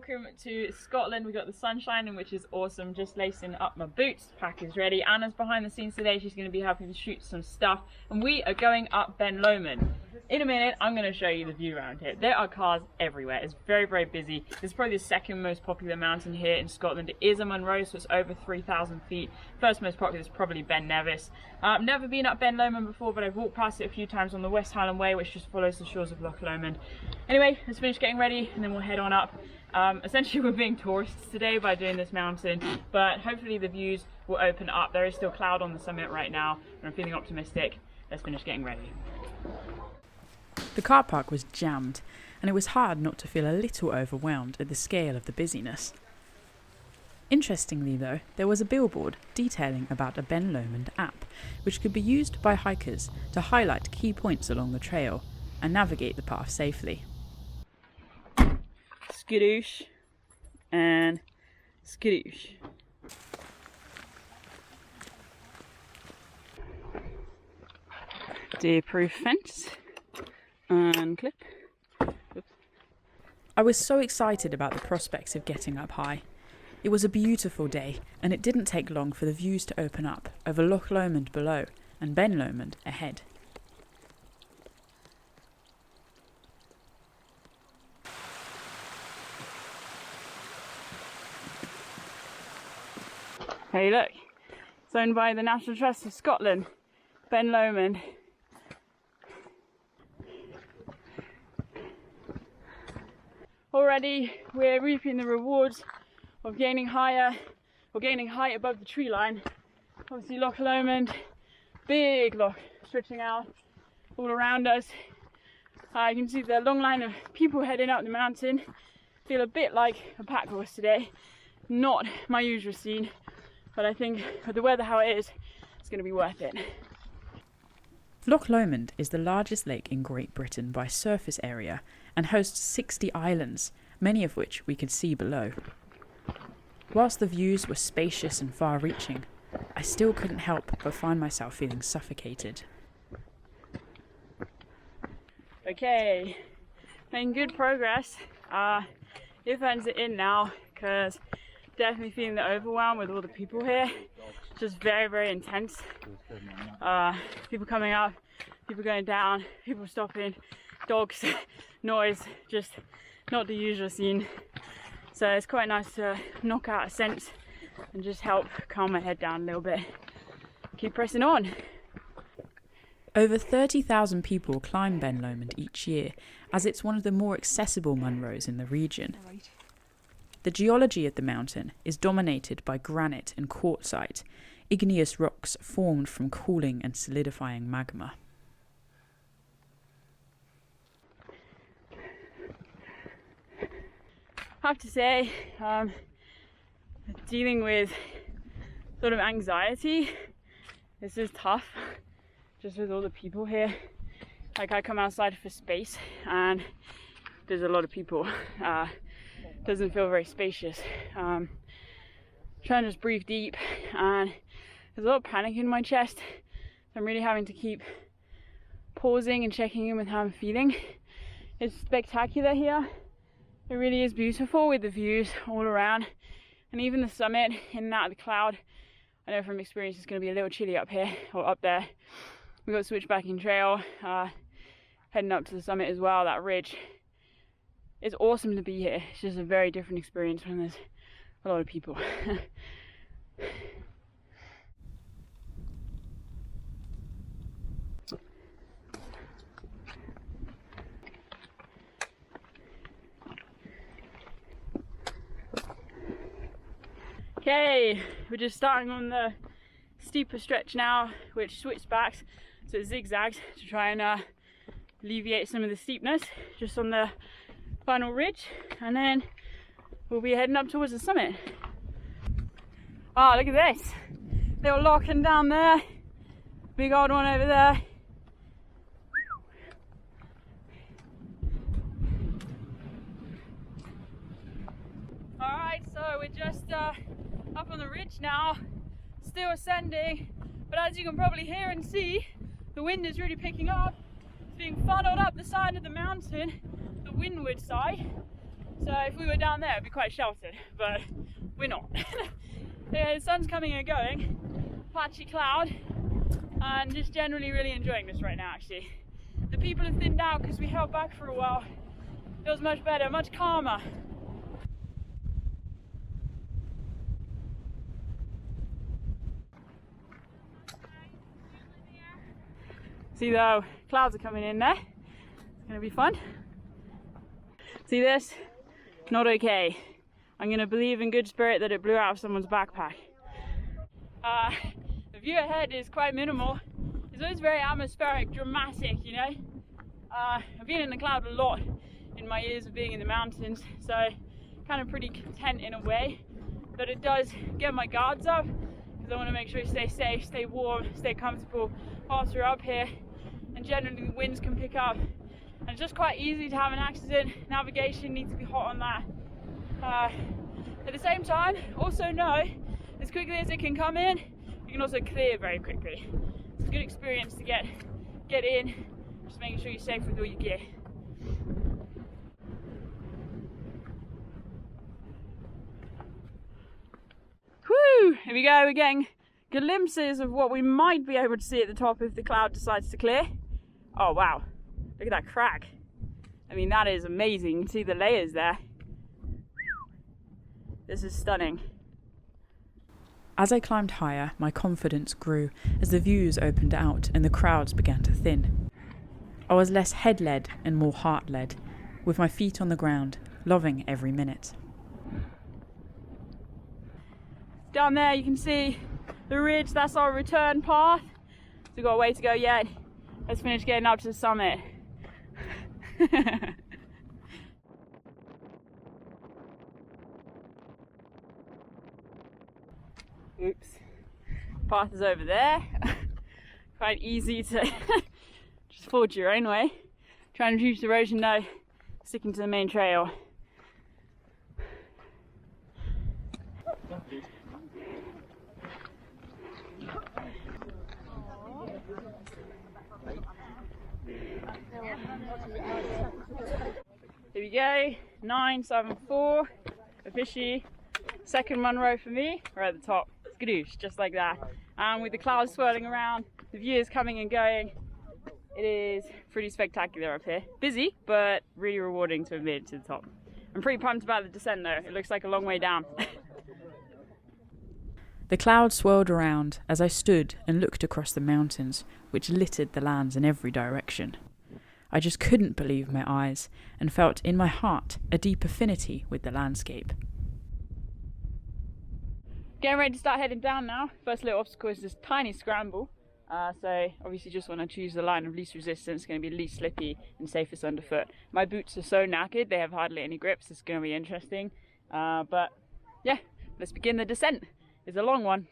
welcome to Scotland. We got the sun shining, which is awesome. Just lacing up my boots, pack is ready. Anna's behind the scenes today. She's going to be helping to shoot some stuff, and we are going up Ben Lomond. In a minute, I'm going to show you the view around here. There are cars everywhere. It's very, very busy. It's probably the second most popular mountain here in Scotland. It is a Munro, so it's over 3,000 feet. First most popular is probably Ben Nevis. I've never been up Ben Lomond before, but I've walked past it a few times on the West Highland Way, which just follows the shores of Loch Lomond. Anyway, let's finish getting ready and then we'll head on up. Essentially we're being tourists today by doing this mountain, but hopefully the views will open up. There is still cloud on the summit right now, and I'm feeling optimistic. Let's finish getting ready. The car park was jammed, and it was hard not to feel a little overwhelmed at the scale of the busyness. Interestingly though, there was a billboard detailing about a Ben Lomond app, which could be used by hikers to highlight key points along the trail and navigate the path safely. Skadoosh and skadoosh. Deer-proof fence and clip. Oops. I was so excited about the prospects of getting up high. It was a beautiful day, and it didn't take long for the views to open up over Loch Lomond below and Ben Lomond ahead. Hey look, it's owned by the National Trust of Scotland, Ben Lomond. Already we're reaping the rewards of gaining higher, or gaining height above the tree line. Obviously Loch Lomond, big loch stretching out all around us. You can see the long line of people heading up the mountain. Feel a bit like a pack horse today, not my usual scene. But I think with the weather how it is, it's going to be worth it. Loch Lomond is the largest lake in Great Britain by surface area and hosts 60 islands, many of which we could see below. Whilst the views were spacious and far-reaching, I still couldn't help but find myself feeling suffocated. Okay, making good progress. Earphones are in now because definitely feeling the overwhelm with all the people here. Just very, very intense. People coming up, people going down, people stopping, dogs, noise, just not the usual scene. So it's quite nice to knock out a sense and just help calm my head down a little bit. Keep pressing on. Over 30,000 people climb Ben Lomond each year, as it's one of the more accessible Munros in the region. The geology of the mountain is dominated by granite and quartzite, igneous rocks formed from cooling and solidifying magma. I have to say, dealing with sort of anxiety, this is tough, just with all the people here. Like I come outside for space and there's a lot of people. Doesn't feel very spacious. Trying to just breathe deep, and there's a lot of panic in my chest. I'm really having to keep pausing and checking in with how I'm feeling. It's spectacular here. It really is beautiful with the views all around, and even the summit in and out of the cloud. I know from experience it's going to be a little chilly up here or up there. We got switchbacking trail heading up to the summit as well. That ridge. It's awesome to be here. It's just a very different experience when there's a lot of people. Okay, we're just starting on the steeper stretch now, which switchbacks, so it zigzags to try and alleviate some of the steepness just on the final ridge, and then we'll be heading up towards the summit. Oh, look at this little loching down there, big old one over there. Alright, so we're just up on the ridge now, still ascending, but as you can probably hear and see, the wind is really picking up. It's being funneled up the side of the mountain, the windward side, So if we were down there, it'd be quite sheltered, but we're not. Yeah, the sun's coming and going, patchy cloud, and just generally really enjoying this right now actually. The people have thinned out because we held back for a while. Feels much better, much calmer. See though, clouds are coming in there. It's gonna be fun. See this? Not okay. I'm gonna believe in good spirit that it blew out of someone's backpack. The view ahead is quite minimal. It's always very atmospheric, dramatic, you know? I've been in the cloud a lot in my years of being in the mountains, so kind of pretty content in a way. But it does get my guards up, because I want to make sure you stay safe, stay warm, stay comfortable whilst you're up here. And generally the winds can pick up. And it's just quite easy to have an accident. Navigation needs to be hot on that. At the same time, also know, as quickly as it can come in, you can also clear very quickly. It's a good experience to get in, just making sure you're safe with all your gear. Whew! Here we go, we're getting glimpses of what we might be able to see at the top if the cloud decides to clear. Oh wow, look at that crack. I mean, that is amazing. You can see the layers there. This is stunning. As I climbed higher, my confidence grew as the views opened out and the crowds began to thin. I was less head-led and more heart-led, with my feet on the ground, loving every minute. Down there you can see the ridge, that's our return path. So we've got a way to go yet. Let's finish getting up to the summit. Oops. Path is over there. Quite easy to just forge your own way. Trying to reduce erosion now, sticking to the main trail. Here we go, 974, a fishy. Second Munro for me, we're at the top. Skadoosh, just like that. And with the clouds swirling around, the view is coming and going. It is pretty spectacular up here. Busy, but really rewarding to have made it to the top. I'm pretty pumped about the descent though. It looks like a long way down. The clouds swirled around as I stood and looked across the mountains, which littered the lands in every direction. I just couldn't believe my eyes and felt in my heart a deep affinity with the landscape. Getting ready to start heading down now. First little obstacle is this tiny scramble. So obviously just want to choose the line of least resistance. It's going to be least slippy and safest underfoot. My boots are so knackered, they have hardly any grips. It's going to be interesting. But yeah, let's begin the descent. It's a long one.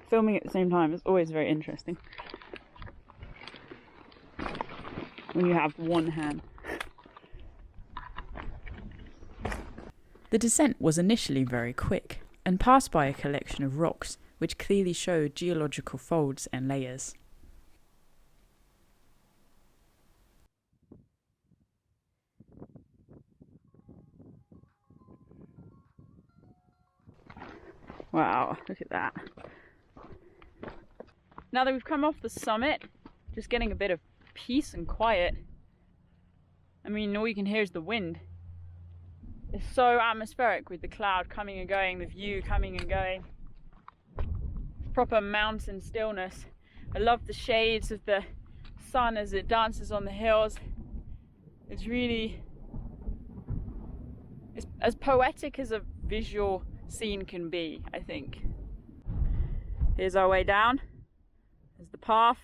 Filming at the same time is always very interesting when you have one hand. The descent was initially very quick and passed by a collection of rocks which clearly showed geological folds and layers. Wow, look at that. Now that we've come off the summit, just getting a bit of peace and quiet. I mean, all you can hear is the wind. It's so atmospheric with the cloud coming and going, the view coming and going. Proper mountain stillness. I love the shades of the sun as it dances on the hills. It's really, it's as poetic as a visual scene can be, I think. Here's our way down. There's the path.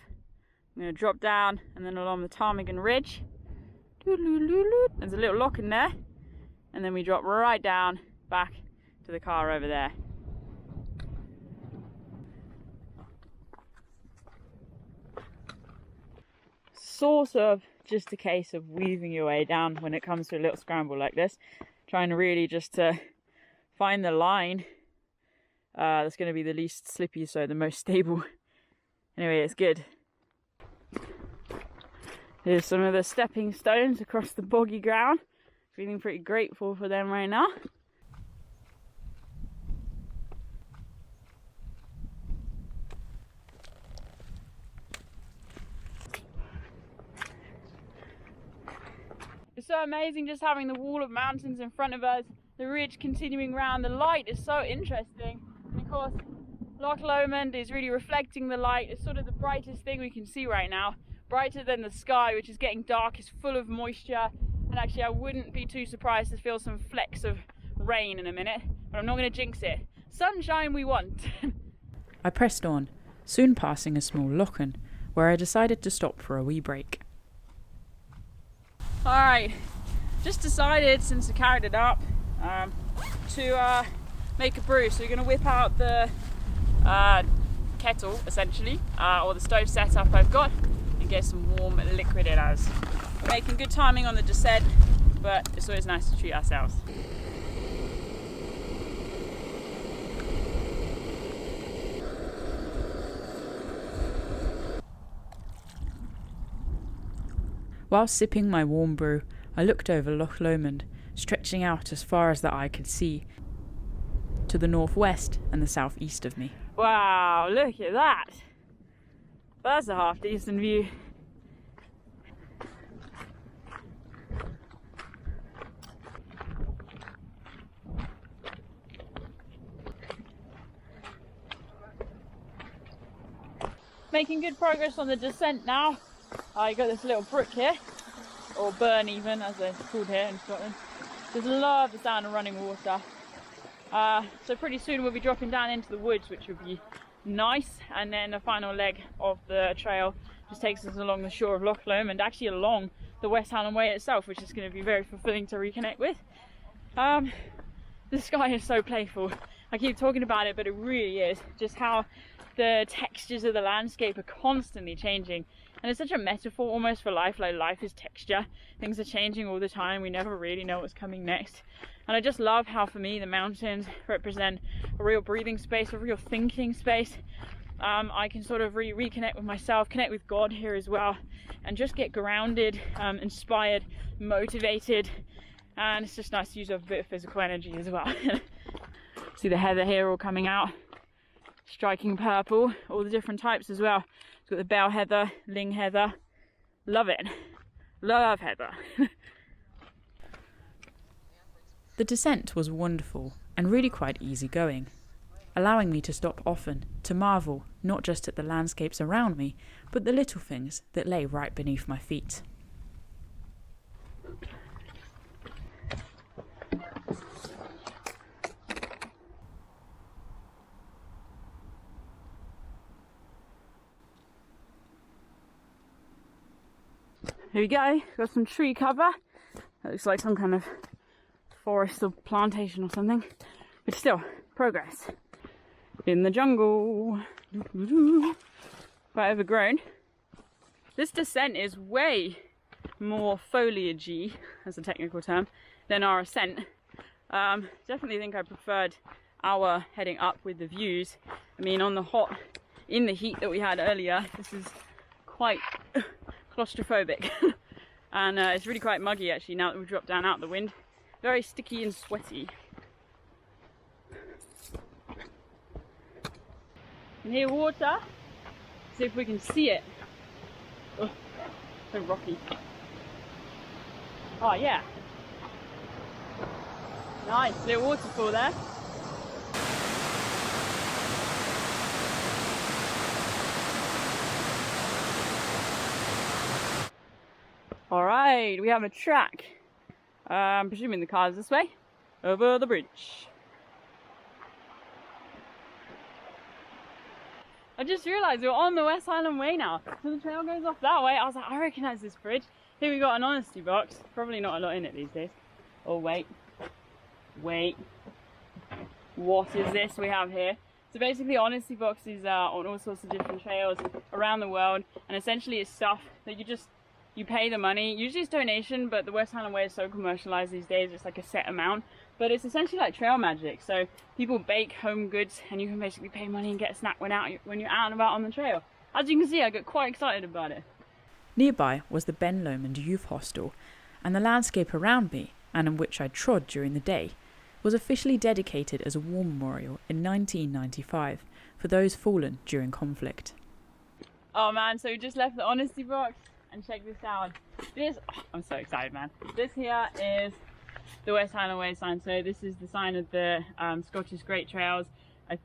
I'm going to drop down and then along the Ptarmigan ridge. There's a little loch in there. And then we drop right down back to the car over there. Sort of just a case of weaving your way down when it comes to a little scramble like this. Trying to really just to find the line that's going to be the least slippy, so the most stable. Anyway, it's good. Here's some of the stepping stones across the boggy ground. Feeling pretty grateful for them right now. It's so amazing just having the wall of mountains in front of us, the ridge continuing round. The light is so interesting, and of course Loch Lomond is really reflecting the light. It's sort of the brightest thing we can see right now, brighter than the sky, which is getting dark. It's full of moisture, and actually I wouldn't be too surprised to feel some flecks of rain in a minute, but I'm not going to jinx it. Sunshine we want. I pressed on, soon passing a small lochen, where I decided to stop for a wee break. Alright, just decided, since I carried it up, to make a brew. So we're going to whip out the kettle, essentially, or the stove setup I've got, and get some warm liquid in us. We're making good timing on the descent, but it's always nice to treat ourselves. While sipping my warm brew, I looked over Loch Lomond, stretching out as far as the eye could see, to the northwest and the southeast of me. Wow, look at that! That's a half decent view. Making good progress on the descent now. I got this little brook here, or burn even, as they're called here in Scotland. Just love the sound of running water. So pretty soon we'll be dropping down into the woods, which will be nice. And then the final leg of the trail just takes us along the shore of Loch Lomond, and actually along the West Highland Way itself, which is going to be very fulfilling to reconnect with. The sky is so playful. I keep talking about it, but it really is. Just how the textures of the landscape are constantly changing. And it's such a metaphor almost for life, like life is texture. Things are changing all the time. We never really know what's coming next. And I just love how, for me, the mountains represent a real breathing space, a real thinking space. I can sort of reconnect with myself, connect with God here as well, and just get grounded, inspired, motivated. And it's just nice to use up a bit of physical energy as well. See the heather here all coming out, striking purple, all the different types as well. It's got the bell heather, ling heather. Love it. Love heather. The descent was wonderful and really quite easy going, allowing me to stop often to marvel not just at the landscapes around me, but the little things that lay right beneath my feet. Here we go, got some tree cover. That looks like some kind of forest or plantation or something. But still, progress. In the jungle. Quite overgrown. This descent is way more foliagey, as a technical term, than our ascent. Definitely think I preferred our heading up with the views. I mean, in the heat that we had earlier, this is quite claustrophobic. And it's really quite muggy actually now that we've dropped down out the wind. Very sticky and sweaty. And here water. See if we can see it. Oh, so rocky. Oh yeah. Nice little waterfall there. Alright, we have a track. I'm presuming the car's this way, over the bridge. I just realised we're on the West Highland Way now. So the trail goes off that way. I was like, I recognise this bridge. Here we got an honesty box. Probably not a lot in it these days. Oh wait. Wait. What is this we have here? So basically honesty boxes are on all sorts of different trails around the world. And essentially it's stuff that you just You pay the money. Usually it's donation, but the West Highland Way is so commercialized these days, it's like a set amount. But it's essentially like trail magic. So people bake home goods and you can basically pay money and get a snack when you're out and about on the trail. As you can see, I got quite excited about it. Nearby was the Ben Lomond Youth Hostel, and the landscape around me, and in which I trod during the day, was officially dedicated as a war memorial in 1995 for those fallen during conflict. Oh man, so we just left the honesty box and check this out. I'm so excited, man. This here is the West Highland Way sign. So this is the sign of the Scottish Great Trails.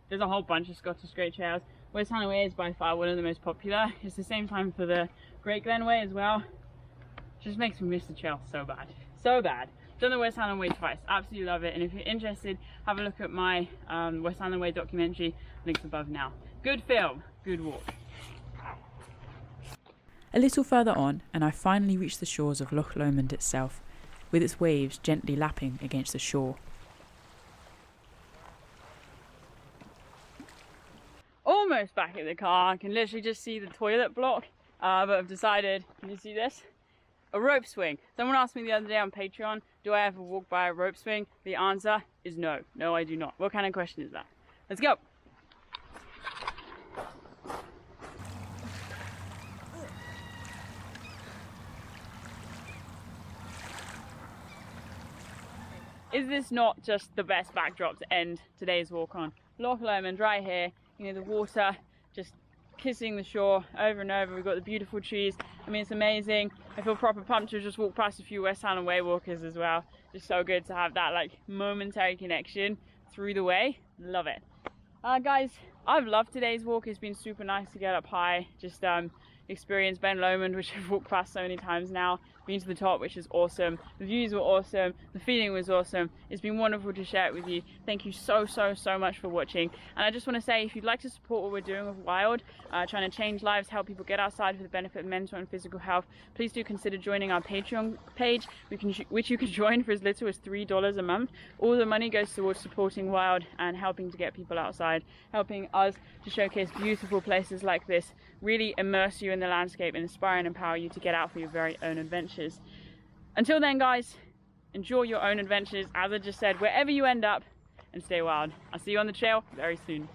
There's a whole bunch of Scottish Great Trails. West Highland Way is by far one of the most popular. It's the same time for the Great Glen Way as well. Just makes me miss the trail so bad. So bad. Done the West Highland Way twice. Absolutely love it. And if you're interested, have a look at my West Highland Way documentary. Links above now. Good film, good walk. A little further on, and I finally reached the shores of Loch Lomond itself, with its waves gently lapping against the shore. Almost back at the car. I can literally just see the toilet block, but I've decided, can you see this? A rope swing. Someone asked me the other day on Patreon, do I ever walk by a rope swing? The answer is no. No, I do not. What kind of question is that? Let's go. Is this not just the best backdrop to end today's walk on? Loch Lomond right here, you know, the water just kissing the shore over and over. We've got the beautiful trees. I mean, it's amazing. I feel proper pumped to just walk past a few West Highland Way walkers as well. Just so good to have that like momentary connection through the way. Love it. Guys, I've loved today's walk. It's been super nice to get up high, just experience Ben Lomond, which I've walked past so many times now, been to the top, which is awesome. The views were awesome, the feeling was awesome. It's been wonderful to share it with you. Thank you so much for watching. And I just want to say, if you'd like to support what we're doing with Wild, trying to change lives, help people get outside for the benefit of mental and physical health, please do consider joining our Patreon page, which you can join for as little as $3 a month. All the money goes towards supporting Wild and helping to get people outside, helping us to showcase beautiful places like this, really immerse you in the landscape and inspire and empower you to get out for your very own adventures. Until then, guys, enjoy your own adventures, as I just said, wherever you end up, and stay wild. I'll see you on the trail very soon.